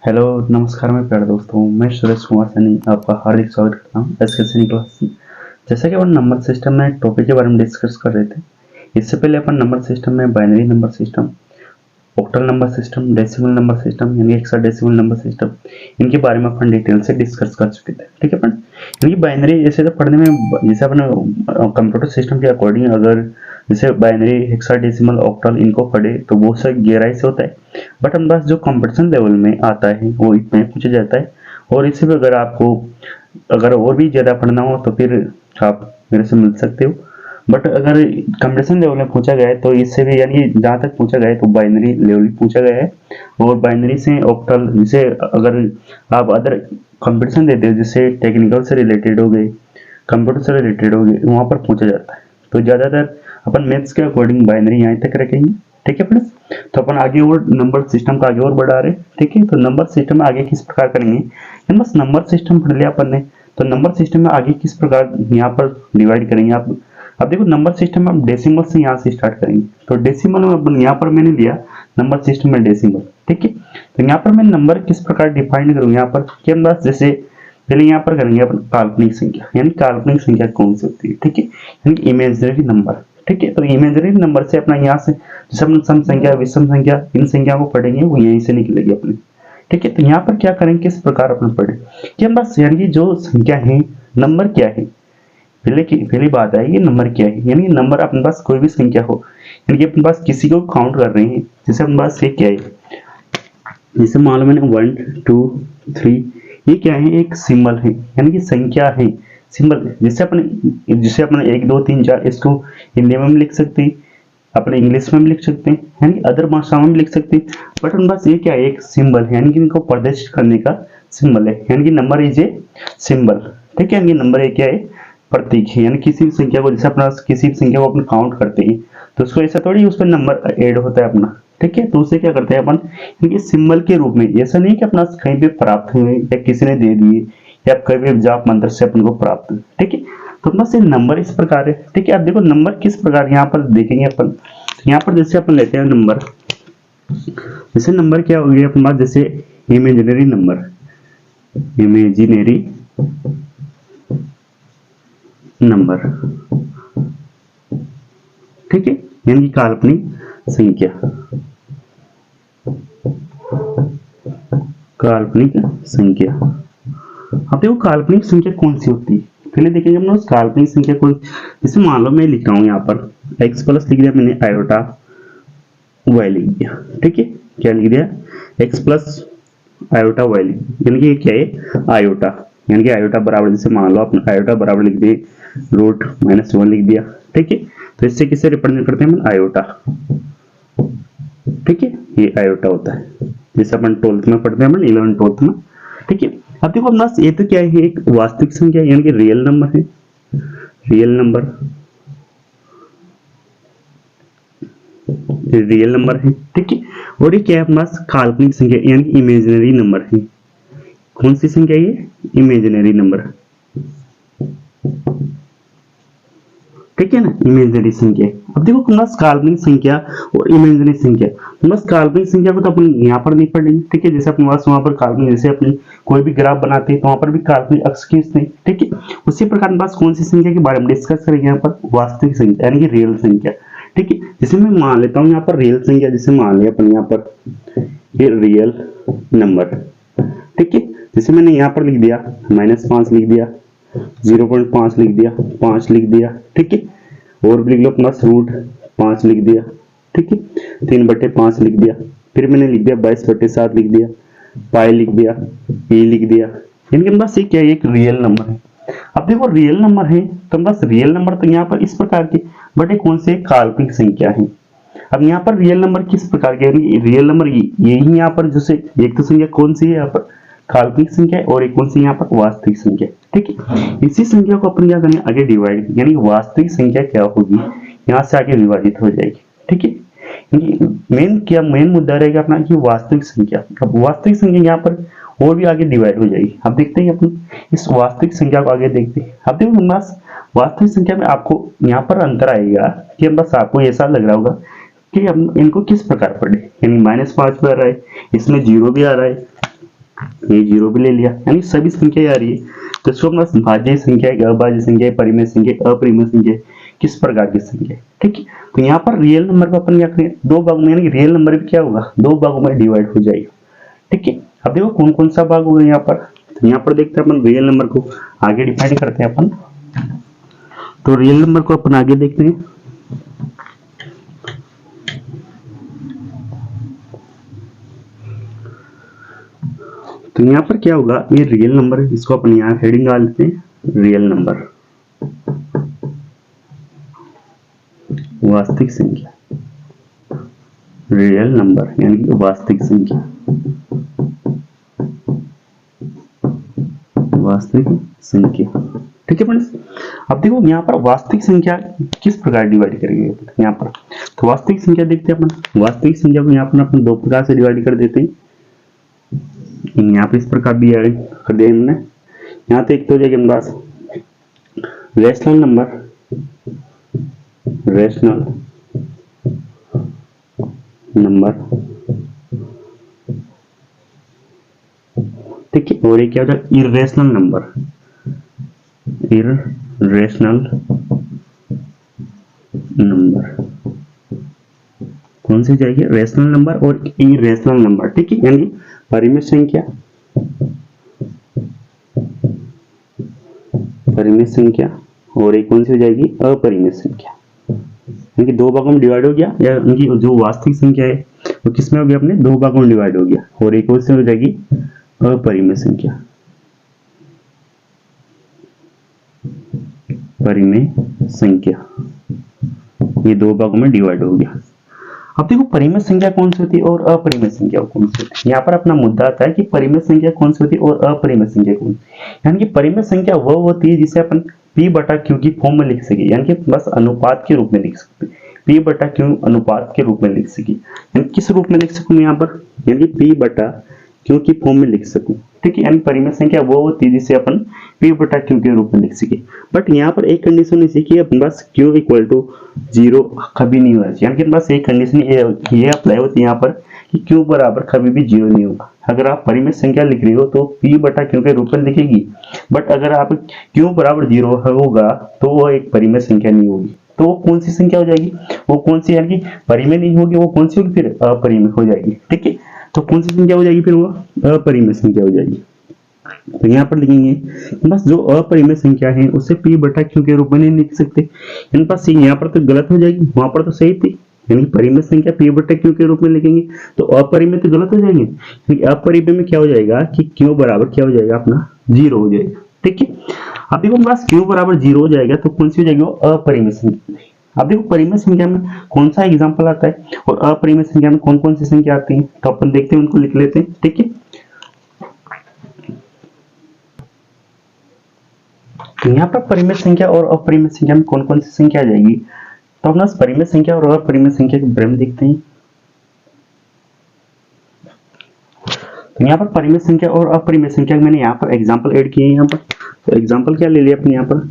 Hello नमस्कार मेरे प्यारे दोस्तों, मैं सुरेश कुमार सैनी आपका हार्दिक स्वागत करता हूँ एसके सैनी क्लास में। जैसा कि अपन नंबर सिस्टम में टॉपिक के बारे में डिस्कस कर रहे थे, इससे पहले अपन नंबर सिस्टम में binary number system, octal number system, decimal number system यानी हेक्साडेसिमल नंबर सिस्टम, इनके बारे में अपन डिटेल से डिस्कस कर चुके थे। ठीक है अपन, इनकी बाइनरी जैसे तो पढ़ने में जैसे अपन कंप्यूटर सिस्टम के अकॉर्डिंग अगर जैसे बाइनरी हेक्साडेसिमल ऑक्टल इनको पढ़े तो बहुत सा गहराई से होता है, बट हम बस जो कंपटीशन लेवल में आता है वो इतने पूछा जाता है। और इसी पे अगर आपको अगर और भी ज्यादा पढ़ना हो तो फिर आप मेरे से मिल सकते हो। बट अगर कंपटीशन लेवल में पूछा गया है तो इससे भी यानी जहाँ तक पूछा गया है तो बाइनरी लेवल पूछा गया है। और बाइनरी से ऑक्टल जैसे अगर आप अदर कंपटीशन देते हो जैसे टेक्निकल से रिलेटेड हो गए, कंप्यूटर से रिलेटेड हो गए, वहाँ पर पूछा जाता है। तो ज्यादातर अपन मैथ्स के अकॉर्डिंग बाइनरी यहाँ तक रखेंगे। ठीक है फ्रेंड्स, तो अपन आगे और नंबर सिस्टम का आगे और बढ़ा रहे। ठीक है, तो नंबर सिस्टम में आगे किस प्रकार करेंगे, बस नंबर सिस्टम पढ़ लिया अपन ने, तो नंबर सिस्टम में आगे किस प्रकार यहाँ पर डिवाइड करेंगे आप। अब देखो नंबर सिस्टम में हम डेसिमल से यहाँ से स्टार्ट करेंगे। तो डेसिमल में अपन यहाँ पर मैंने लिया नंबर सिस्टम में डेसिमल। ठीक है, तो यहाँ पर मैं नंबर किस प्रकार डिफाइन करूँ यहाँ पर कि हम बस जैसे पहले यहाँ पर करेंगे अपन काल्पनिक संख्या, यानी काल्पनिक संख्या कौन सी होती है। ठीक है, यानी इमेजिनरी नंबर। ठीक है, तो इमेजिनरी नंबर से अपना यहाँ से जैसे अपन सम संख्या, विषम संख्या, इन संख्या को पढ़ेंगे वो यहीं से निकलेगी अपनी। ठीक है, तो यहाँ पर क्या करेंगे, किस प्रकार अपन पढ़े कि हम बस यानी जो संख्या है, नंबर क्या है, पहली बात है ये नंबर क्या है। यानी नंबर अपने पास कोई भी संख्या हो, यानी कि अपने पास किसी को काउंट कर रहे हैं, जैसे अपने पास ये क्या है, जैसे मान लो मैंने 1 2 3, ये क्या है, एक सिंबल है यानी कि संख्या है, सिंबल। जैसे अपने 1 2 3 4 इसको हिंदी में भी लिख सकते हैं, अपने इंग्लिश में भी लिख सकते हैं, यानी अदर भाषाओं में भी लिख सकते हैं। बट हम बस ये क्या है, एक सिंबल है, यानी कि इनको प्रदर्शित करने का सिंबल है, यानी कि नंबर इज ए सिंबल। ठीक है, यानी नंबर एक क्या है, प्रतीक है। यानी किसी भी संख्या को जैसे अपना किसी भी संख्या को अपन काउंट करते हैं तो उसको ऐसा थोड़ी उस पर नंबर ऐड होता है अपना। ठीक है, तो उसे क्या करते हैं अपन, यानी सिंबल के रूप में, ऐसा नहीं कि अपना कहीं पे प्राप्त हुए या किसी ने दे दिए या कभी जाप मंत्र से अपन को प्राप्त हुए। ठीक है, तो अपना से नंबर इस प्रकार है। ठीक है, अब देखो नंबर किस प्रकार यहाँ पर देखेंगे अपन, यहाँ पर जैसे अपन लेते हैं नंबर, जैसे नंबर क्या हो गया अपने पास, जैसे इमेजिनरी नंबर, इमेजिनरी नंबर। ठीक है, यानी काल्पनिक संख्या, काल्पनिक संख्या। अब देखो काल्पनिक संख्या कौन सी होती है, पहले देखेंगे हम उस काल्पनिक संख्या को। जैसे मान लो मैं लिख रहा हूं यहाँ पर x प्लस लिख दिया मैंने, आयोटा y लिख दिया। ठीक है, क्या लिख दिया, x प्लस आयोटा y लिख दिया, यानी कि ये क्या है, आयोटा, यानी कि आयोटा बराबर, जैसे मान लो अपने आयोटा बराबर लिख दिए √-1 लिख दिया। ठीक है, तो इससे किसे रिप्रेजेंट करते हैं, आयोटा। ठीक है, ये आयोटा होता है, जैसे अपन 12th में पढ़ते हैं, अपन 11 12th में। ठीक है, अब देखो अपना ये तो क्या है, एक वास्तविक संख्या यानी कि रियल नंबर है, रियल नंबर, रियल नंबर है। ठीक है, और ये क्या है अपने पास, काल्पनिक संख्या यानी कि इमेजिनरी नंबर है। कौन सी संख्या ये, इमेजिनरी नंबर। ठीक है ना, इमेजिनरी संख्या। अब देखो बस काल्पनिक संख्या और इमेजिनरी संख्या, बस काल्पनिक संख्या को तो अपन यहाँ पर नहीं पढ़ेंगे। ठीक है, जैसे अपने पास वहां पर काल्पनिक, जैसे अपनी कोई भी ग्राफ बनाते हैं तो वहां पर भी काल्पनिक अक्ष खींचते हैं। ठीक है, उसी प्रकार पास कौन सी संख्या के बारे में डिस्कस करेंगे यहाँ पर, वास्तविक संख्या यानी कि रियल संख्या। ठीक है, जैसे मैं मान लेता हूँ यहाँ पर रियल संख्या, जैसे मान लिया अपन यहाँ पर ये रियल नंबर। ठीक है, जैसे मैंने यहाँ पर लिख दिया -5 लिख दिया, 0.5 लिख दिया, 5 लिख दिया। ठीक है, और भी लिख लो अपना √5 लिख दिया। ठीक है, 3/5 लिख दिया, फिर मैंने लिख दिया 22/7 लिख दिया, पाई लिख दिया, e लिख दिया। इनके पास ये क्या है, एक रियल नंबर है। अब देखो रियल नंबर है तो बस रियल नंबर तो यहाँ पर इस प्रकार के, बट ये कौन से काल्पनिक संख्या है। अब यहाँ पर रियल नंबर किस प्रकार के, रियल नंबर यही यहाँ पर जैसे एक तो संख्या कौन सी है यहाँ पर, काल्पनिक संख्या, और एक कौन सी यहाँ पर, वास्तविक संख्या। ठीक है, इसी संख्या को अपन क्या करेंगे, आगे डिवाइड, यानी वास्तविक संख्या क्या होगी यहाँ से आगे विभाजित हो जाएगी। ठीक है, मेन मुद्दा रहेगा अपना कि वास्तविक संख्या। अब वास्तविक संख्या यहाँ पर और भी आगे डिवाइड हो जाएगी। अब देखते हैं अपन इस वास्तविक संख्या को आगे देखते हैं। अब देखो बस वास्तविक संख्या में आपको यहाँ पर अंतर आएगा कि बस आपको ऐसा लग रहा होगा कि हम इनको किस प्रकार पढ़े, यानी -5 भी आ रहा है, इसमें 0 भी आ रहा है, ये 0 भी ले लिया, यानी सभी संख्या आ रही है। तो इसको अपना भाज्य संख्या है, अभाज्य संख्या है, परिमेय संख्या है, अपरिमेय संख्या है, किस प्रकार की संख्या है। ठीक है, तो यहाँ पर रियल नंबर को अपन क्या करें, दो भागों में, यानी रियल नंबर भी क्या होगा, दो भागों में डिवाइड हो जाएगा। ठीक है, अब देखो कौन कौन सा भाग होगा यहाँ पर। तो यहाँ पर देखते हैं अपन रियल नंबर को आगे डिफाइन करते हैं अपन। तो रियल नंबर को अपन आगे देखते हैं। तो यहाँ पर क्या होगा, ये रियल नंबर है, इसको अपन यहाँ हेडिंग डाल देते हैं, रियल नंबर, वास्तविक संख्या, रियल नंबर यानी कि वास्तविक संख्या, वास्तविक संख्या। ठीक है फ्रेंड्स, अब देखो यहाँ पर वास्तविक संख्या किस प्रकार डिवाइड करेंगे यहाँ पर। तो वास्तविक संख्या देखते हैं अपन, वास्तविक संख्या को यहाँ पर अपन दो प्रकार से डिवाइड कर देते हैं। यहाँ पे इस प्रकार दिया कर दिया हमने। यहाँ तो एक तो हो जाएगा हमारे पास रेशनल नंबर, रेशनल नंबर, ठीक है, और एक क्या होता है इरेशनल नंबर, इरेशनल नंबर। कौन सी जाएगी, रेशनल नंबर और इरेशनल नंबर। ठीक है, यानी परिमेय संख्या, परिमेय संख्या, और एक कौन सी हो जाएगी, अपरिमेय संख्या। यानी दो भागों में डिवाइड हो गया, या उनकी जो वास्तविक संख्या है वो किसमें हो गया, अपने दो भागों में डिवाइड हो गया, और एक और से हो जाएगी अपरिमेय संख्या, परिमेय संख्या, ये दो भागों में डिवाइड हो गया। अब देखो परिमेय संख्या कौन सी होती है और अपरिमेय संख्या कौन सी होती है। यहाँ पर अपना मुद्दा आता है कि परिमेय संख्या कौन सी होती है और अपरिमेय संख्या कौन सी। यानी कि परिमेय संख्या वह होती है जिसे अपन P बटा Q की फॉर्म में लिख सके, यानी कि बस अनुपात के रूप में लिख सकते हैं, P बटा Q अनुपात के रूप में लिख सके। यानी किस रूप में लिख सकूं यहाँ पर, यानी P बटा Q की फॉर्म में लिख सकूं। ठीक है, यानी परिमेय संख्या वो होती है जिसे अपन P बटा Q के रूप में लिख सके। बट यहाँ पर एक कंडीशन ऐसी कि अपने पास Q इक्वल टू 0 कभी नहीं होना चाहिए, यानी कि बस एक कंडीशन ये अप्लाई होती है यहाँ पर कि Q बराबर कभी भी 0 नहीं होगा। अगर आप परिमेय संख्या लिख रही हो तो P बटा Q के रूप में लिखेगी, बट अगर आप Q बराबर 0 होगा तो वो एक परिमेय संख्या नहीं होगी। तो वो कौन सी संख्या हो जाएगी, वो कौन सी, यानी कि परिमेय नहीं होगी, वो कौन सी होगी, फिर अपरिमेय हो जाएगी। ठीक है, तो कौन सी संख्या हो जाएगी, फिर वो अपरिमेय संख्या हो जाएगी। तो यहाँ पर लिखेंगे बस जो अपरिमेय संख्या है उसे P बटा Q के रूप में नहीं लिख सकते। इन पास यहाँ पर तो गलत हो जाएगी, वहां पर तो सही थी, यानी परिमेय संख्या P बटा Q के रूप में लिखेंगे तो अपरिमेय तो गलत हो जाएंगे, क्योंकि अपरिमेय में क्या हो जाएगा कि Q बराबर क्या हो जाएगा, अपना 0 हो जाएगा। ठीक है, अब देखो हमारे पास Q बराबर 0 हो जाएगा तो कौन सी हो जाएगी, वो अपरिमेय संख्या। अब देखो परिमेय संख्या में कौन सा एग्जाम्पल आता है और अपरिमेय संख्या में कौन कौन सी संख्या आती है, तो अपन देखते हैं, उनको लिख लेते हैं। ठीक है, तो यहाँ पर परिमेय संख्या और अपरिमेय संख्या में कौन कौन सी संख्या आ जाएगी, तो अपना परिमेय संख्या और अपरिमेय संख्या के बारे में देखते हैं। तो यहाँ पर परिमेय संख्या और अपरिमेय संख्या मैंने यहाँ पर एग्जाम्पल ऐड किए हैं। यहाँ पर तो एग्जाम्पल क्या ले लिया अपने यहाँ पर।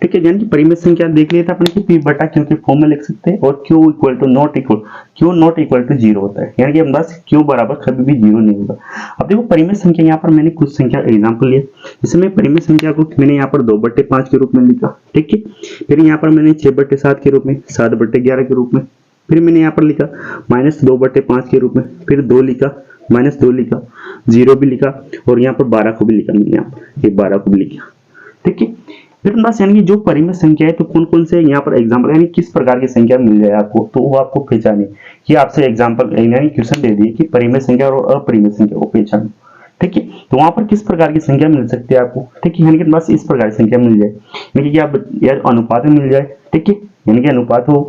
ठीक है, यानी कि परिमेय संख्या देख लिया था अपने कि P बटा Q के फॉर्म में लिख सकते हैं, और Q equal to not equal to 0 होता है, यानी कि हम बस Q बराबर कभी भी 0 नहीं होगा। अब देखो परिमेय संख्या, यहाँ पर मैंने कुछ संख्या एग्जांपल लिया, जैसे मैं परिमेय संख्या को मैंने यहाँ पर 2/5 के रूप में लिखा। ठीक है, फिर यहाँ पर मैंने 6/7 के रूप में, 7/11 के रूप में, फिर मैंने यहाँ पर लिखा -2/5 के रूप में, फिर 2 लिखा, -2 लिखा, 0 भी लिखा, और यहाँ पर 12 को भी लिखा मैंने, यहाँ पर 12 को भी लिखा। ठीक है, फिर बस यानी कि जो परिमेय संख्या है तो कौन कौन से यहाँ पर एग्जांपल, यानी किस प्रकार की संख्या मिल जाए आपको, तो वो आपको पहचाने। ये आपसे एग्जांपल यानी क्वेश्चन दे दिए कि परिमेय संख्या और अपरिमेय संख्या को पहचानो। ठीक है, तो वहां पर किस प्रकार की संख्या मिल सकती है आपको। ठीक है, यानी कि बस इस प्रकार की संख्या मिल जाए, यानी कि आप यार अनुपात में मिल जाए। ठीक है, यानी कि अनुपात हो।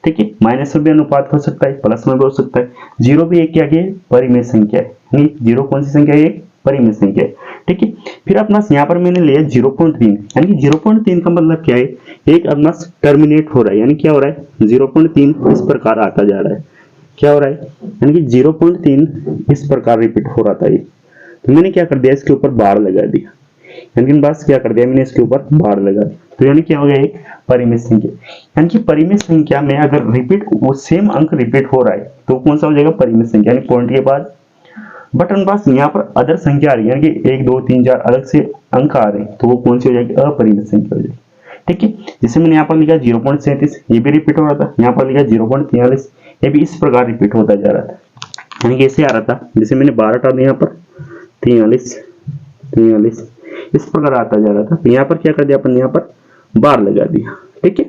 ठीक है, माइनस में भी अनुपात हो सकता है, प्लस में भी हो सकता है, 0 भी एक क्या है, परिमेय संख्या है, यानी 0 कौन सी संख्या है, परिमेय संख्या है। ठीक है, फिर अपना यहाँ पर मैंने लिया 0.3, यानी कि 0.3 का मतलब क्या है, एक अपना टर्मिनेट हो रहा है, यानी क्या हो रहा है 0.3 इस प्रकार आता जा रहा है, क्या हो रहा है, यानी कि 0.3 इस प्रकार रिपीट हो रहा था ये। तो मैंने क्या कर दिया, इसके ऊपर बार लगा दिया, यानी कि बस क्या कर दिया मैंने, इसके ऊपर बार लगा दिया। तो यानी क्या हो गया, एक परिमेय संख्या। यानी कि परिमेय संख्या में अगर रिपीट वो सेम अंक रिपीट हो रहा है तो कौन सा हो जाएगा, परिमेय संख्या, यानी पॉइंट के बाद बट उन पास यहाँ पर अदर संख्या आ रही है, यानी कि 1 2 3 4 अलग से अंक आ रहे हैं, तो वो कौन सी हो जाएगी, अपरिमित संख्या हो जाएगी। ठीक है, जैसे मैंने यहाँ पर लिखा 0.37, ये भी रिपीट हो रहा था, यहाँ पर लिखा 0.43, ये भी इस प्रकार रिपीट होता जा रहा था, यानी कि ऐसे आ रहा था, जैसे मैंने 12 हटा दिया यहाँ पर 43 43 इस प्रकार आता जा रहा था, तो यहाँ पर क्या कर दिया अपन, यहाँ पर बार लगा दिया। ठीक है,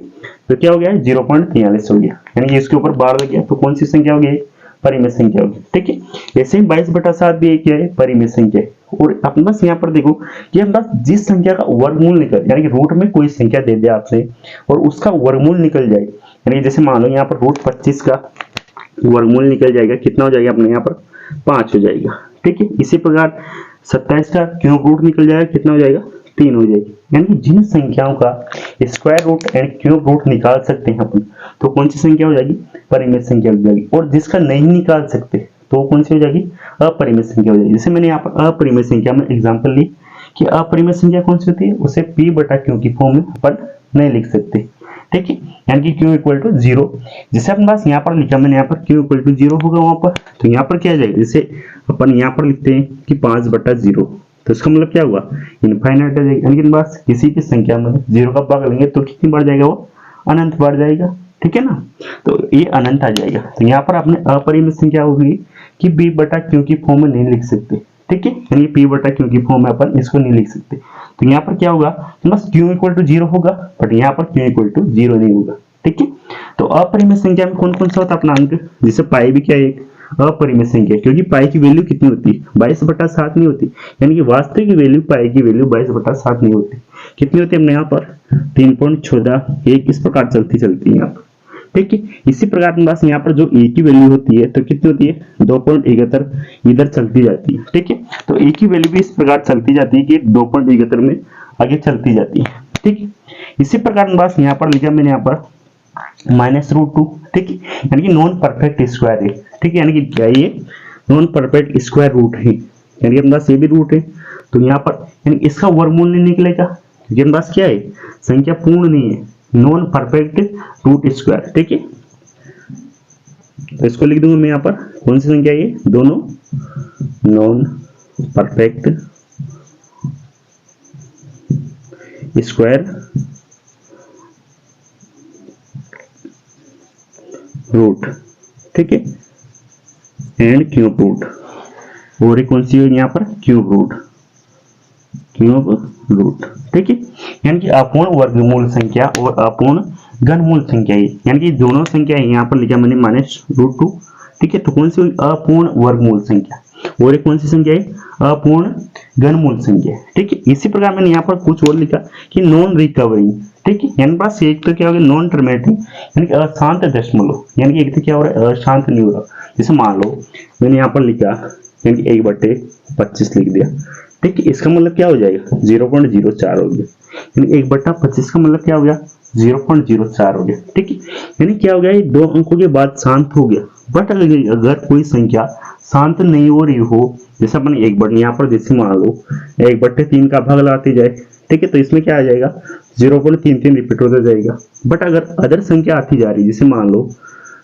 तो क्या हो गया, 0.43 हो गया, यानी कि इसके ऊपर बार लग गया, तो कौन सी संख्या होगी, परिमित संख्या होगी। ठीक है, ऐसे ही 22/7 भी क्या है, परिमित संख्या है। और अपने पास यहाँ पर देखो कि हम पास जिस संख्या का वर्गमूल निकल, यानी कि रूट में कोई संख्या दे दे आपसे और उसका वर्गमूल निकल जाए, यानी जैसे मान लो यहाँ पर रूट 25 का वर्गमूल निकल जाएगा, कितना हो जाएगा अपने यहाँ पर 5 हो जाएगा। ठीक है, इसी प्रकार 27 का क्यूब रूट निकल जाएगा, कितना हो जाएगा 3 हो जाएगी। यानी कि जिन संख्याओं का square root and cube root निकाल सकते हैं अपन, तो कौन सी संख्या हो जाएगी, परिमित संख्या हो जाएगी। और जिसका नहीं निकाल सकते तो कौन सी हो जाएगी, अपरिमित संख्या हो जाएगी। जैसे मैंने यहाँ पर अपरिमित संख्या में एग्जांपल ली कि अपरिमित संख्या कौन सी होती है, उसे p बटा क्यू की फॉर्म में अपन नहीं लिख सकते। ठीक है, यानी कि q इक्वल टू 0, जैसे अपने पास यहाँ पर लिखा मैंने, यहाँ पर q इक्वल टू 0 होगा वहां पर, तो यहाँ पर क्या आ जाएगा, जैसे अपन यहाँ पर लिखते हैं कि 5/0, तो इसका मतलब क्या हुआ, इनफाइनाइट आ जाएगा, यानी कि बस किसी भी संख्या में 0 का भाग लेंगे तो कितनी बढ़ जाएगा, वो अनंत बढ़ जाएगा। ठीक है ना, तो ये अनंत आ जाएगा। तो यहाँ पर आपने अपरिमित संख्या होगी कि b बटा क्यू की फॉर्म में नहीं लिख सकते। ठीक है, यानी p बटा क्यू की फॉर्म में अपन इसको नहीं लिख सकते, तो यहाँ पर क्या होगा, बस q इक्वल टू 0 होगा, बट यहाँ पर q इक्वल टू 0 नहीं होगा। ठीक है, तो अपरिमित संख्या में कौन कौन सा होता है अपना अंक, जैसे पाई भी क्या है, एक अपरिमित संख्या, क्योंकि पाई की वैल्यू कितनी होती है, 22/7 नहीं होती, यानी कि वास्तविक वैल्यू पाई की वैल्यू 22/7 नहीं होती, कितनी होती है अपने यहाँ पर 3.14 इस प्रकार चलती है यहाँ पर। ठीक है, इसी प्रकार अपने पास यहाँ पर जो a की वैल्यू होती है, तो कितनी होती है 2.71 इधर चलती जाती है। ठीक है, तो a की वैल्यू भी इस प्रकार चलती जाती है कि 2.71 में आगे चलती जाती है। ठीक है, इसी प्रकार अपने पास यहाँ पर लिखा मैंने यहाँ पर -√2। ठीक है, यानी कि नॉन परफेक्ट स्क्वायर है। ठीक है, यानी कि क्या ये नॉन परफेक्ट स्क्वायर रूट है, यानी कि अपने पास ये भी रूट है, तो यहाँ पर यानी इसका वर्गमूल नहीं निकलेगा, क्योंकि अपने पास क्या है, संख्या पूर्ण नहीं है, नॉन परफेक्ट रूट स्क्वायर। ठीक है, तो इसको लिख दूंगा मैं यहाँ पर, कौन सी संख्या है ये, दोनों नॉन परफेक्ट स्क्वायर रूट। ठीक है, एंड क्यूब रूट, और एक कौन सी है यहाँ पर, क्यूब रूट। ठीक है, यानी कि अपूर्ण वर्गमूल संख्या और अपूर्ण घनमूल संख्या है, यानी कि दोनों संख्या यहाँ पर लिखा मैंने -√2। ठीक है, तो कौन सी अपूर्ण वर्गमूल संख्या, और एक कौन सी संख्या है, अपूर्ण घनमूल संख्या। ठीक है, इसी प्रकार मैंने यहाँ पर कुछ और लिखा कि नॉन रिकवरिंग। ठीक है, यानी पास एक तो क्या हो गया नॉन टर्मिनेटिंग, यानी कि अशांत दशमलव, यानी कि एक तो क्या हो रहा है, अशांत नहीं हो रहा। जैसे मान लो मैंने यहाँ पर लिखा, यानी कि 1/25 लिख दिया। ठीक है, इसका मतलब क्या हो जाएगा, 0.04 हो गया, यानी 1/25 का मतलब क्या हो गया, 0.04 हो गया। ठीक है, यानी क्या हो गया, ये दो अंकों के बाद शांत हो गया। बट अगर कोई संख्या शांत नहीं हो रही हो, जैसे अपन यहाँ पर जैसे मान लो 1/3 का भाग लगाते जाए, ठीक है, तो इसमें क्या आ जाएगा, 0.33 रिपीट होता जाएगा। बट अगर अदर संख्या आती जा रही है, जैसे मान लो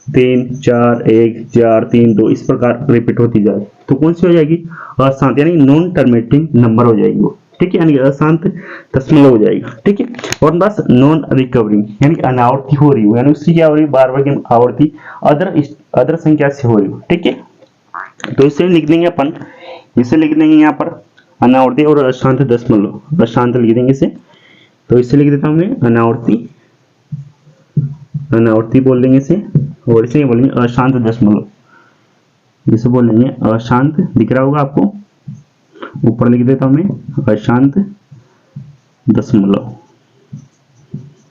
3 4 1 4 3 2 इस प्रकार रिपीट होती जाए, तो कौन सी हो जाएगी, अशांत, यानी नॉन टर्मिनेटिंग नंबर हो जाएगी वो। ठीक है, यानी अशांत दशमलव हो जाएगा। ठीक है, और बस नॉन रिकवरिंग, यानी कि अनावर्ती हो रही हो, यानी उसकी क्या हो रही है, बार बार की आवर्ती अदर संख्या से हो रही हो। ठीक है, तो इसे लिख देंगे अपन, इसे लिख देंगे यहाँ पर अनावर्ती और अशांत दशमलव, अशांत लिख देंगे इसे, तो इसे लिख देता हूँ मैं अनावर्ती बोल देंगे इसे, और इसे बोलेंगे अशांत दशमलव, जिसे बोलेंगे अशांत, दिख रहा होगा आपको, ऊपर लिख देता हूं मैं अशांत दशमलव।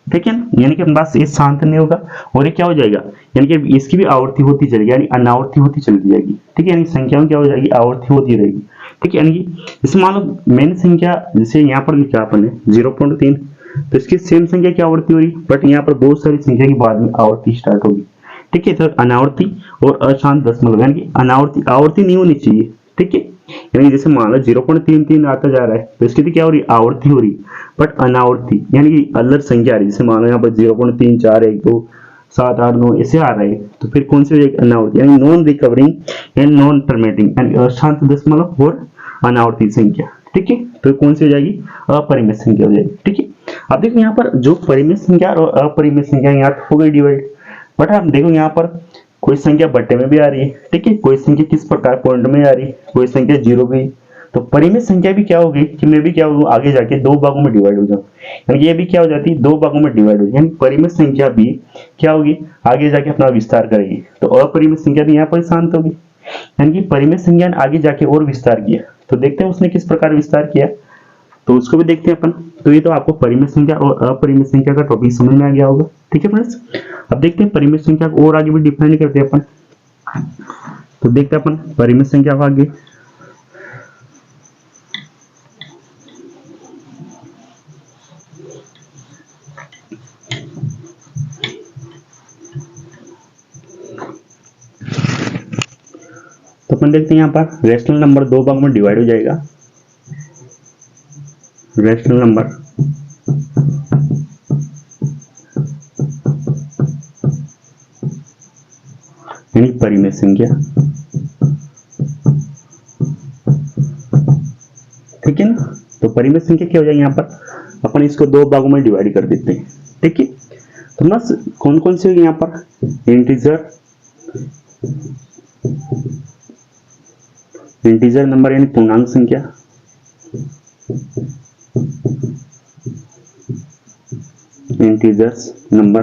ठीक है, यानी कि पास ये शांत नहीं होगा, और ये क्या हो जाएगा, यानी कि इसकी भी आवर्ती होती चलेगी, यानी अनावर्ती होती चली जाएगी। ठीक है, यानी संख्याओं क्या हो जाएगी, आवर्ती होती रहेगी। ठीक है, यानी कि जैसे मान लो मेन संख्या, जैसे यहाँ पर लिखा आपने 0.3, तो इसकी सेम संख्या की आवर्ती हो रही, बट यहाँ पर बहुत सारी संख्या के बाद में आवर्ती स्टार्ट होगी। ठीक है, तो अनावर्ती और अशांत दशमलव, यानी कि अनावर्ती आवर्ती नहीं होनी चाहिए। ठीक है, यानी जैसे मान लो 0.33 आता जा रहा है, तो इसकी क्या हो रही है, आवर्ती हो रही, बट अनावर्ती, यानी कि अलग संख्या आ रही है। जैसे मान लो यहाँ पर 0.3 4 1 2 7 8 9 ऐसे आ रहे हैं, तो फिर कौन सी हो जाएगी? अनावर्ती, यानी non recovering and non terminating, यानी अशांत दशमलव और अनावर्ती संख्या। ठीक है, तो कौन सी हो जाएगी? अपरिमेय संख्या हो जाएगी। ठीक है, अब देखो यहाँ पर जो परिमेय संख्या और अपरिमेय संख्या यहाँ हो गई डिवाइड, बट आप देखो यहाँ पर कोई संख्या बट्टे में भी आ रही है। ठीक है, कोई संख्या किस प्रकार पॉइंट में आ रही है, कोई संख्या जीरो भी, तो परिमेय संख्या भी क्या होगी कि मैं भी क्या हूँ आगे जाके दो भागों में डिवाइड हो जाऊँ, यानी ये भी क्या हो जाती है? दो भागों में डिवाइड हो जाए, यानी परिमेय संख्या भी क्या होगी? आगे जाके अपना विस्तार करेगी। तो अपरिमेय संख्या भी यहाँ पर शांत होगी, यानी कि परिमेय संख्या ने आगे जाके और विस्तार किया। तो देखते हैं उसने किस प्रकार विस्तार किया, तो उसको भी देखते हैं अपन। तो ये तो आपको परिमेय संख्या और अपरिमेय संख्या का टॉपिक समझ में आ गया होगा। ठीक है फ्रेंड्स, अब देखते हैं परिमेय संख्या को और आगे भी डिफाइन करते हैं अपन। तो देखते हैं अपन परिमेय संख्या को आगे। तो अपन देखते हैं यहाँ पर रेशनल नंबर दो भाग में डिवाइड हो जाएगा। रेशनल नंबर यानी परिमेय संख्या, ठीक है ना। तो परिमेय संख्या क्या हो जाएगी? यहाँ पर अपन इसको दो भागों में डिवाइड कर देते हैं। ठीक है, तो बस कौन कौन से यहाँ पर? इंटीजर, इंटीजर नंबर यानी पूर्णांक संख्या, इंटीजर्स नंबर,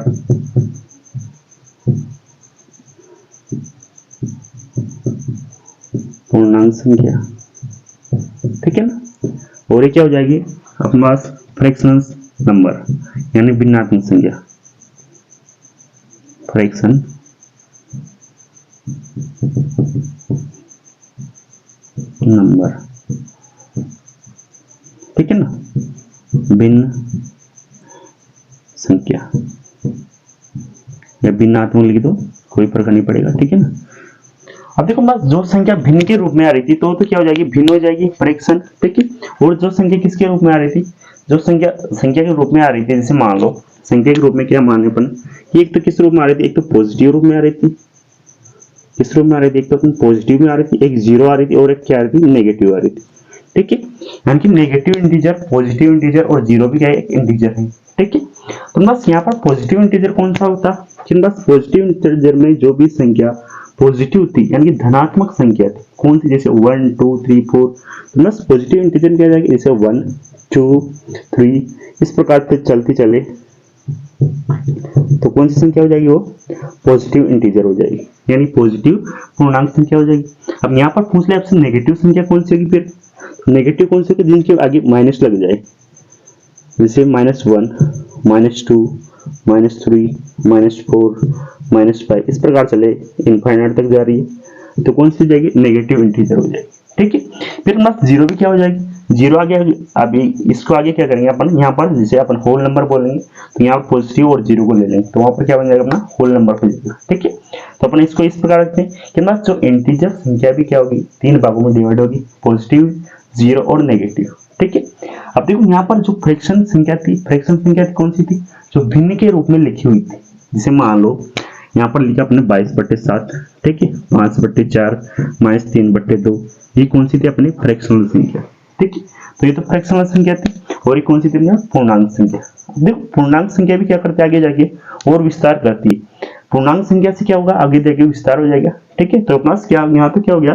पूर्णांक संख्या। ठीक है ना, और ये क्या हो जाएगी अपने पास? फ्रैक्शनल नंबर यानी भिन्नात्मक संख्या, फ्रैक्शन नंबर। ठीक है ना, भिन्न संख्या या भिन्नात्मक लिख दो, कोई फर्क नहीं पड़ेगा। ठीक है ना, अब देखो बस जो संख्या भिन्न के रूप में आ रही थी तो क्या हो जाएगी? भिन्न हो जाएगी, फ्रैक्शन। ठीक है, और जो संख्या किसके रूप में आ रही थी? जो संख्या संख्या के रूप में आ रही थी, जैसे मान लो संख्या के रूप में क्या माने अपन कि एक तो किस रूप में आ रही थी? एक तो पॉजिटिव रूप में आ रही थी। किस रूप में आ रही थी? एक तो अपन पॉजिटिव में आ रही थी, एक जीरो आ रही थी, और एक क्या आ रही थी? नेगेटिव आ रही थी। ठीक है, यानी कि नेगेटिव इंटीजर, पॉजिटिव इंटीजर और जीरो भी क्या है? एक इंटीजर है। ठीक है, तो बस यहाँ पर पॉजिटिव इंटीजर कौन सा होता है? बस पॉजिटिव इंटीजर में जो भी संख्या पॉजिटिव थी यानी कि धनात्मक संख्या थी, कौन सी? जैसे 1 2 3 4, तो बस पॉजिटिव इंटीजर क्या जाएगी? जैसे 1 2 3 इस प्रकार से चलती चले, तो कौन सी संख्या हो जाएगी? वो पॉजिटिव इंटीजर हो जाएगी, यानी पॉजिटिव पूर्णांक संख्या हो जाएगी। अब यहाँ पर पूछ ले आपसे नेगेटिव संख्या कौन सी होगी? फिर नेगेटिव कौन सी होगी? जिनके आगे माइनस लग जाए, जैसे -1 -2 -3 -4 -5 इस प्रकार चले इनफाइनाइट तक जा रही है, तो कौन सी जाएगी? नेगेटिव इंटीजर हो जाएगी। ठीक है, फिर मस्त जीरो भी क्या हो जाएगी? जीरो आगे अभी इसको आगे क्या करेंगे अपन? यहाँ पर जैसे अपन होल नंबर बोलेंगे तो यहाँ पर पॉजिटिव और जीरो को ले लेंगे, तो वहां पर क्या बन जाएगा? अपना होल नंबर हो जाएगा। ठीक है, तो अपन इसको इस प्रकार रखते हैं कि बस जो इंटीजर संख्या भी क्या होगी? तीन भागों में डिवाइड होगी, पॉजिटिव, जीरो और नेगेटिव। ठीक है, अब देखो यहाँ पर जो फ्रैक्शन संख्या थी, फ्रैक्शन संख्या कौन सी थी? जो भिन्न के रूप में लिखी हुई थी। जैसे मान लो यहाँ पर लिखा अपने 22/7, ठीक है, 5/4 -3/2, ये कौन सी थी? अपनी फ्रैक्शनल संख्या। ठीक है, तो ये तो फ्रैक्शनल संख्या थी, और ये कौन सी थी? पूर्णांक संख्या। देखो पूर्णांक संख्या भी क्या करते हैं? आगे जाके और विस्तार करती है। पूर्णांक संख्या से क्या होगा? आगे जाके विस्तार हो जाएगा। ठीक है, तो अपना क्या यहाँ तो क्या हो गया?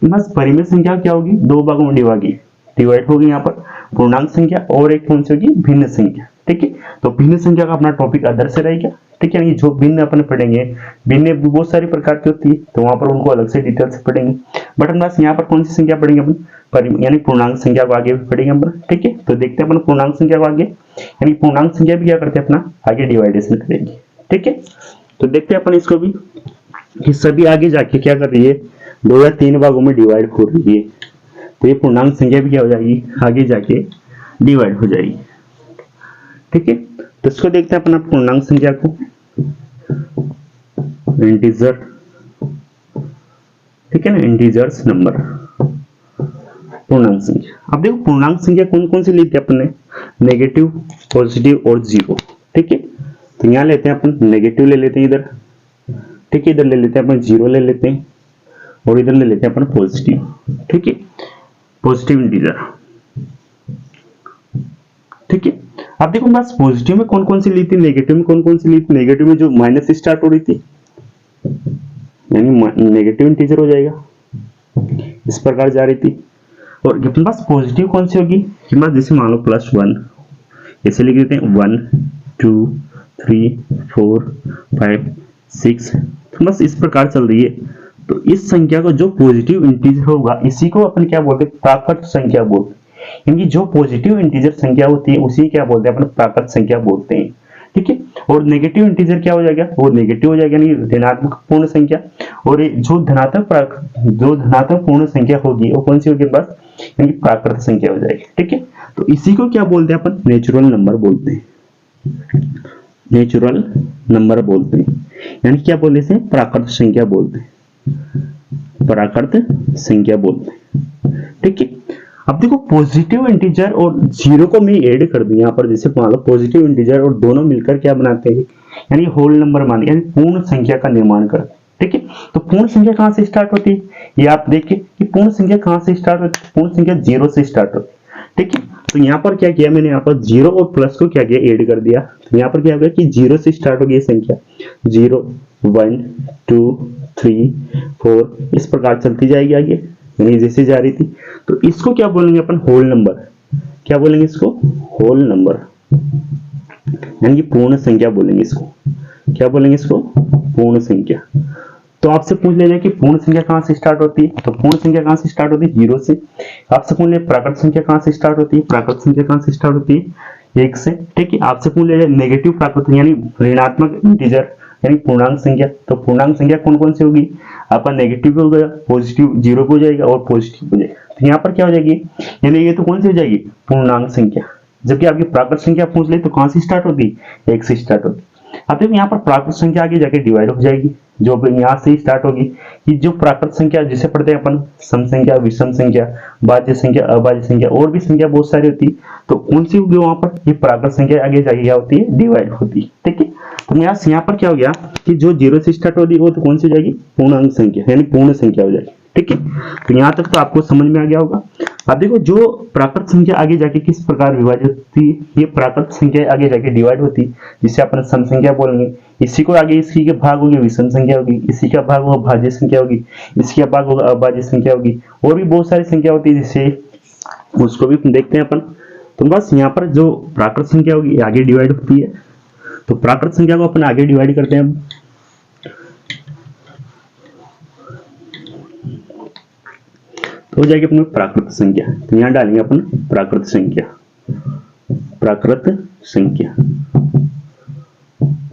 बस परिमेय संख्या क्या होगी? दो भागों में डिवाइड होगी यहाँ पर पूर्णांक संख्या, और एक कौन सी होगी? भिन्न संख्या। ठीक है, तो भिन्न संख्या का अपना टॉपिक अदर से रहेगा। ठीक है, जो भिन्न अपन पढ़ेंगे, भिन्न बहुत सारी प्रकार की होती है, तो वहां पर उनको अलग से डिटेल से पढ़ेंगे। बट हम बस यहाँ पर कौन सी संख्या पढ़ेंगे अपन? यानी पूर्णांक संख्या को आगे पढ़ेंगे अपन। ठीक है, तो देखते हैं अपन पूर्णांक संख्या को आगे, यानी पूर्णांक संख्या भी क्या करते हैं? अपना आगे डिवाइडेशन करेंगे। ठीक है, तो देखते हैं अपन इसको भी कि सभी आगे जाके क्या कर रही है? 2 या 3 भागों में डिवाइड हो रही है, तो ये पूर्णांक संख्या भी क्या हो जाएगी? आगे जाके डिवाइड हो जाएगी। ठीक है, तो इसको देखते हैं अपना पूर्णांक संख्या को, इंटीजर। ठीक है ना, इंटीजर्स नंबर, पूर्णांक संख्या। अब देखो पूर्णांक संख्या कौन कौन सी ली थी अपने? नेगेटिव, पॉजिटिव और जीरो। ठीक है, तो यहाँ लेते हैं अपन नेगेटिव ले लेते हैं इधर, ठीक है, इधर ले लेते हैं अपन 0 ले लेते हैं और इधर ले लेते हैं अपन पॉजिटिव, ठीक है, पॉजिटिव इंटीजर, ठीक है। अब देखो बस पॉजिटिव में कौन कौन सी ली थी, नेगेटिव में कौन कौन सी ली थी। नेगेटिव में जो माइनस से स्टार्ट हो रही थी यानी नेगेटिव इंटीजर हो जाएगा, इस प्रकार जा रही थी। और अपने पास पॉजिटिव कौन सी होगी, जैसे मान लो +1, ऐसे लिख देते हैं 1 2 3 4 5 6, तो बस इस प्रकार चल रही है। तो इस संख्या को जो पॉजिटिव इंटीजर होगा इसी को अपन क्या बोलते हैं, प्राकृत संख्या बोलते हैं। क्योंकि जो पॉजिटिव इंटीजर संख्या होती है उसी क्या बोलते हैं अपन, प्राकृत संख्या बोलते हैं, ठीक है। और नेगेटिव इंटीजर क्या हो जाएगा, वो नेगेटिव हो जाएगा यानी ऋणात्मक पूर्ण संख्या। और जो धनात्मक पूर्ण संख्या होगी वो कौन सी होगी बस, यानी प्राकृत संख्या हो जाएगी, ठीक है। तो इसी को क्या बोलते हैं अपन, नेचुरल नंबर बोलते हैं, नेचुरल नंबर बोलते हैं, यानी क्या बोलते हैं, प्राकृत संख्या बोलते हैं, प्राकृत संख्या बोलते हैं, ठीक है। अब देखो पॉजिटिव इंटीजर और 0 को मैं ऐड कर दूं यहाँ पर, जैसे मान लो पॉजिटिव इंटीजर और दोनों मिलकर क्या बनाते हैं, यानी होल नंबर मान, यानी पूर्ण संख्या का निर्माण करते हैं, ठीक है। तो पूर्ण संख्या कहां से स्टार्ट होती है, ये आप देखिए कि पूर्ण संख्या कहां से स्टार्ट होती है, पूर्ण संख्या 0 से स्टार्ट होती है, ठीक है। तो यहाँ पर क्या किया मैंने, यहाँ पर 0 और प्लस को क्या किया, ऐड कर दिया। तो यहाँ पर क्या होगा कि 0 से स्टार्ट होगी संख्या, 0 1 2 3 4 इस प्रकार चलती जाएगी आगे, यानी जैसे जा रही थी। तो इसको क्या बोलेंगे अपन, होल नंबर, क्या बोलेंगे इसको, होल नंबर, यानी कि पूर्ण संख्या बोलेंगे इसको, क्या बोलेंगे इसको, पूर्ण संख्या। तो आपसे पूछ लेना कि पूर्ण संख्या कहां से स्टार्ट होती है, तो पूर्ण संख्या कहां से स्टार्ट होती है, 0 से। आपसे पूछ ले प्राकृत संख्या कहां से स्टार्ट होती है, प्राकृत संख्या कहां से स्टार्ट होती है, 1 से, ठीक है। आपसे पूछ ले नेगेटिव प्राकृत यानी ऋणात्मक इंटीजर यानी पूर्णांक संख्या, तो पूर्णांक संख्या कौन कौन सी होगी, आपका नेगेटिव हो गया, पॉजिटिव 0 हो जाएगा और पॉजिटिव हो जाएगा। तो यहाँ पर क्या हो जाएगी, यानी ये तो कौन सी हो जाएगी, पूर्णांक संख्या। जबकि आपकी प्राकृत संख्या पूछ ले तो कहां से स्टार्ट होती है, 1 से स्टार्ट होती है। अब देखो यहाँ पर प्राकृत संख्या आगे जाके डिवाइड हो जाएगी, जो यहाँ से ही स्टार्ट होगी। कि जो प्राकृत संख्या जिसे पढ़ते हैं अपन, सम संख्या, विषम संख्या, भाज्य संख्या, अभाज्य संख्या और भी संख्या बहुत सारी होती है। तो कौन सी होगी वहां पर, ये प्राकृत संख्या आगे जाके क्या होती है, डिवाइड होती है, ठीक है। तो यहाँ पर क्या हो गया कि जो 0 से स्टार्ट होती है वो तो कौन सी हो जाएगी, पूर्णांक संख्या यानी पूर्ण संख्या हो जाएगी, ठीक है। तो यहाँ तक तो आपको समझ में आ गया होगा। अब देखो जो प्राकृत संख्या आगे जाके किस प्रकार विभाजित होती है, ये प्राकृत संख्या आगे जाके डिवाइड होती है, जिसे अपन सम संख्या बोलेंगे। इसी को आगे इसकी के भाग होगी विषम संख्या होगी, इसी का भाग होगा भाज्य संख्या होगी, इसका भाग होगा अभाज्य संख्या होगी, और भी बहुत सारी संख्या होती है जिसे उसको भी देखते हैं अपन। तो बस यहाँ पर जो प्राकृत संख्या होगी आगे डिवाइड होती है, तो प्राकृत संख्या को अपन आगे डिवाइड करते हैं। तो हो जाएगी अपने प्राकृत संख्या, तो यहां डालेंगे अपन प्राकृत संख्या, प्राकृत संख्या,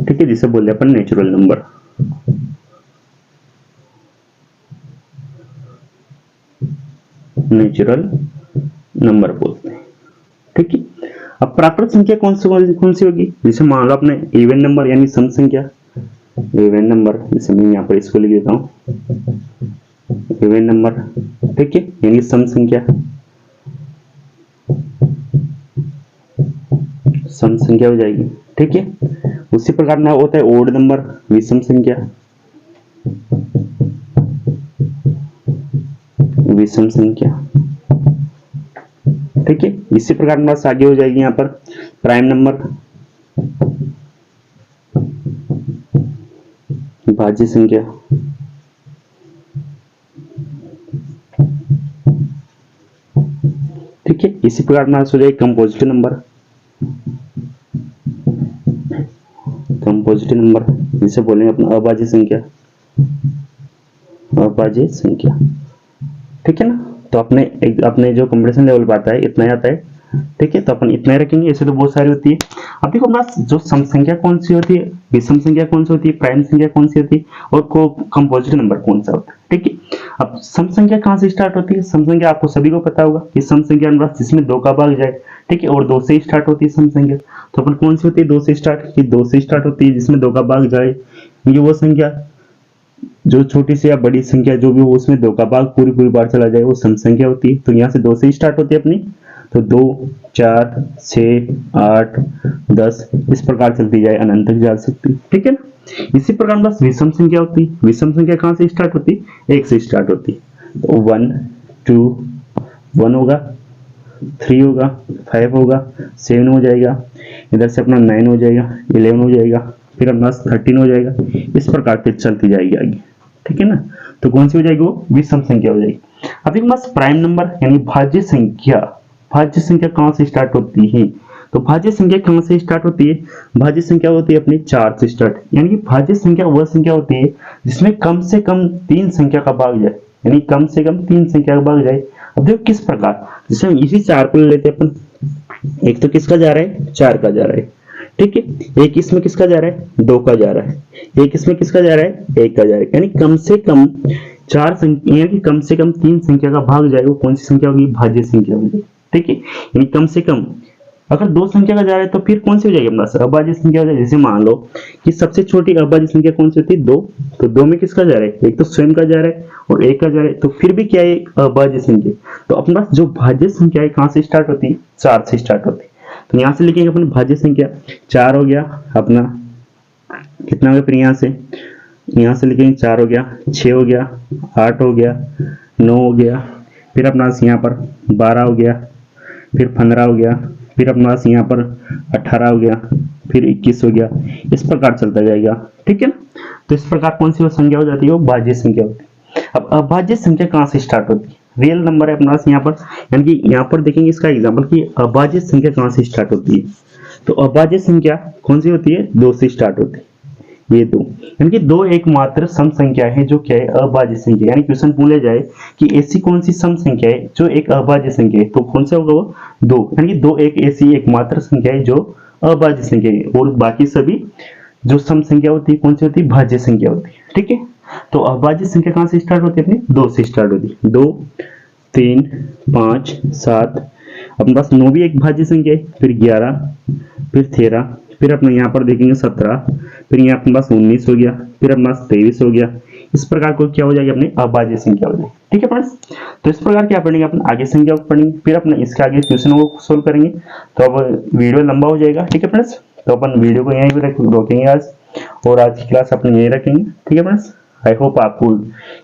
ठीक है, जिसे बोलते हैं अपन नेचुरल नंबर। नेचुरल नंबर बोलते हैं, ठीक है। अब प्राकृत संख्या कौन सी होगी, जैसे मान लो अपने इवन नंबर यानी सम संख्या, इवन नंबर, जैसे मैं यहाँ पर इसको लिख देता हूं इवन नंबर, ठीक है, यानी सम संख्या, सम संख्या हो जाएगी, ठीक है। उसी प्रकार ना होता है ओड नंबर, विषम संख्या, विषम संख्या, ठीक है। इसी प्रकार बस आगे हो जाएगी यहाँ पर प्राइम नंबर, भाज्य संख्या, ठीक है। इसी प्रकार में हो जाएगी कंपोजिट नंबर, कंपोजिट नंबर जिसे बोलेंगे अपना अभाज्य संख्या, अभाज्य संख्या, ठीक है ना। तो अपने जो कंपटीशन लेवल पर आता है इतना ही आता है, ठीक है। तो अपन इतना ही रखेंगे, ऐसे तो बहुत सारी होती है। अब देखो बस जो सम संख्या कौन सी होती है, विषम संख्या कौन सी होती है, प्राइम संख्या कौन सी होती है, और कंपोजिट नंबर कौन सा होता है, ठीक है। अब सम संख्या कहां से स्टार्ट होती है, सम संख्या आपको सभी को पता होगा कि सम संख्या जिसमें 2 का भाग जाए, ठीक है, और 2 से स्टार्ट होती है सम संख्या। तो अपन कौन सी होती है, 2 से स्टार्ट, 2 से स्टार्ट होती है जिसमें 2 का भाग जाए। ये वो संख्या जो छोटी से या बड़ी संख्या जो भी हो उसमें 2 का भाग पूरी बार चला जाए वो सम संख्या होती है। तो यहाँ से 2 से स्टार्ट होती है अपनी, तो 2 4 6 8 10 इस प्रकार चलती जाए, अनंत तक जा सकती है, ठीक है ना। इसी प्रकार बस विषम संख्या होती है। विषम संख्या कहाँ से स्टार्ट होती है? 1 से स्टार्ट होती है। तो 1 2 1 होगा, 3 होगा, 5 होगा, 7 हो जाएगा, इधर से अपना 9 हो जाएगा, 11 हो जाएगा, फिर अपना 13 हो जाएगा, इस प्रकार से चलती जाएगी आगे, ठीक है ना। तो कौन सी हो जाएगी? वो विषम संख्या हो जाएगी। अब एक बस प्राइम नंबर यानी भाज्य संख्या, भाज्य संख्या कहाँ से स्टार्ट होती है? तो भाज्य संख्या कहाँ से स्टार्ट होती है? भाज्य संख्या होती है अपनी 4 से स्टार्ट, यानी कि भाज्य संख्या वह संख्या होती है जिसमें कम से कम 3 संख्या का भाग जाए, यानी कम से कम 3 संख्या का भाग जाए। अब देखो किस प्रकार, जैसे हम इसी 4 को ले लेते हैं अपन, एक तो किसका जा रहा है? 4 का जा रहा है, ठीक है। एक इसमें किसका जा रहा है? 2 का जा रहा है। एक इसमें किसका जा रहा है? 1 का जा रहा है। यानी कम से कम 4 संख्या, यानी कम से कम 3 संख्या का भाग जाए, वो कौन सी संख्या होगी? भाज्य संख्या होगी, ठीक है। यानी कम से कम अगर 2 संख्या का जा रहा है तो फिर कौन सी हो जाएगी? अपना अभाज्य संख्या हो जाएगी। जैसे मान लो कि सबसे छोटी अभाज्य संख्या कौन सी होती है? 2। तो 2 में किसका जा रहा है? एक तो स्वयं का जा रहा है और 1 का जा रहा है, तो फिर भी क्या है? अभाज्य संख्या। तो अपने पास जो भाज्य संख्या है कहाँ से स्टार्ट होती है? 4 से स्टार्ट होती है। तो यहाँ से लिखेंगे अपन भाज्य संख्या, 4 हो गया अपना, कितना हो गया? फिर यहाँ से लिखेंगे 4 हो गया, 6 हो गया, 8 हो गया, 9 हो गया, फिर अपना यहाँ पर 12 हो गया, फिर 15 हो गया, फिर अपना यहाँ पर 18 हो गया, फिर 21 हो गया, इस प्रकार चलता जाएगा, ठीक है ना। तो इस प्रकार कौन सी वो संख्या हो जाती है? वो भाज्य संख्या होती है। अब अभाज्य संख्या कहाँ से स्टार्ट होती है? रियल नंबर है अपना पास यहाँ पर, यानी कि यहाँ पर देखेंगे इसका एग्जाम्पल कि अभाज्य संख्या कहाँ से स्टार्ट होती है। तो अभाज्य संख्या कौन सी होती है? 2 से स्टार्ट होती है। ये 2, यानी कि 2 एकमात्र सम संख्या है जो क्या है? अभाज्य संख्या। यानी क्वेश्चन पूछा जाए कि ऐसी कौन सी सम संख्या है जो एक अभाज्य संख्या है, तो कौन सा होगा? वो 2, यानी कि 2 एक ऐसी एकमात्र संख्या है जो अभाज्य संख्या है, और बाकी सभी जो सम संख्या होती है कौन सी होती है? भाज्य संख्या होती है, ठीक है। तो अभाज्य संख्या कहाँ से स्टार्ट होती है? अपनी 2 से स्टार्ट होती है। 2 3 5 7, अपने पास 9 भी एक भाज्य संख्या है, फिर 11, फिर 13, फिर अपने यहाँ पर देखेंगे 17, फिर यहाँ अपने पास 19 हो गया, फिर अपने पास 23 हो गया, इस प्रकार को क्या हो जाएगी? अपनी अभाज्य संख्या हो जाएगी, ठीक है फ्रेंड्स। तो इस प्रकार क्या पढ़ेंगे अपन? आगे संख्या को पढ़ेंगे, फिर अपने इसके आगे क्वेश्चन को सोल्व करेंगे। तो अब वीडियो लंबा हो जाएगा, ठीक है फ्रेंड्स। तो अपन वीडियो को यहीं पे रोकेंगे आज, और आज की क्लास अपन यहीं रखेंगे, ठीक है फ्रेंड्स। आई होप आपको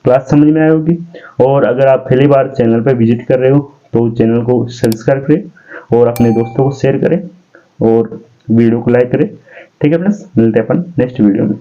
क्लास समझ में आई होगी, और अगर आप पहली बार चैनल पर विजिट कर रहे हो तो चैनल को सब्सक्राइब करें और अपने दोस्तों को शेयर करें और वीडियो को लाइक करें, ठीक है फ्रेंड्स। मिलते हैं अपन नेक्स्ट वीडियो में।